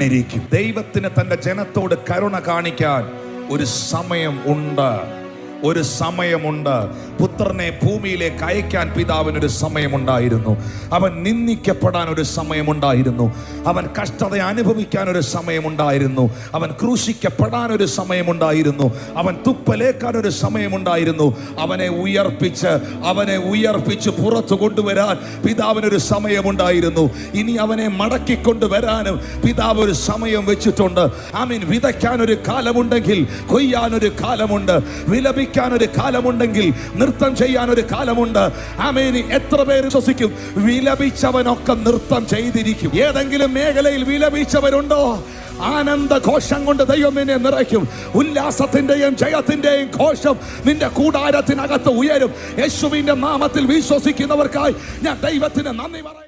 വന്നിരിക്കും. ദൈവത്തിന് തന്റെ ജനത്തോട് കരുണ കാണിക്കാൻ ഒരു സമയം ഉണ്ട്. ഒരു സമയമുണ്ട്. പുത്രനെ ഭൂമിയിലേക്ക് അയക്കാൻ പിതാവിനൊരു സമയമുണ്ടായിരുന്നു. അവൻ നിന്ദിക്കപ്പെടാൻ ഒരു സമയമുണ്ടായിരുന്നു. അവൻ കഷ്ടത അനുഭവിക്കാൻ ഒരു സമയമുണ്ടായിരുന്നു. അവൻ ക്രൂശിക്കപ്പെടാൻ ഒരു സമയമുണ്ടായിരുന്നു. അവൻ തുപ്പലേക്കാൻ ഒരു സമയമുണ്ടായിരുന്നു. അവനെ ഉയർപ്പിച്ച് പുറത്തു കൊണ്ടുവരാൻ പിതാവിനൊരു സമയമുണ്ടായിരുന്നു. ഇനി അവനെ മടക്കിക്കൊണ്ടുവരാനും പിതാവ് ഒരു സമയം വെച്ചിട്ടുണ്ട്. ആമീൻ. വിതയ്ക്കാൻ ഒരു കാലമുണ്ടെങ്കിൽ കൊയ്യാൻ ഒരു കാലമുണ്ട്. വിലപിക്കാൻ ഒരു കാലമുണ്ടെങ്കിൽ നൃത്തം ചെയ്യാൻ ഒരു കാലമുണ്ട്. ആമേൻ. എത്ര പേര് വിശ്വസിക്കും വിലപിച്ചവനൊക്കെ നൃത്തം ചെയ്തിരിക്കും? ഏതെങ്കിലും മേഖലയിൽ വിലപിച്ചവരുണ്ടോ? ആനന്ദഘോഷം കൊണ്ട് ദൈവം നിന്നെ നിറയ്ക്കും. ഉല്ലാസത്തിന്റെയും ജയത്തിന്റെയും ഘോഷം നിന്റെ കൂടാരത്തിനകത്ത് ഉയരും. യേശുവിന്റെ നാമത്തിൽ വിശ്വസിക്കുന്നവർക്കായി ഞാൻ ദൈവത്തിന് നന്ദി പറയും.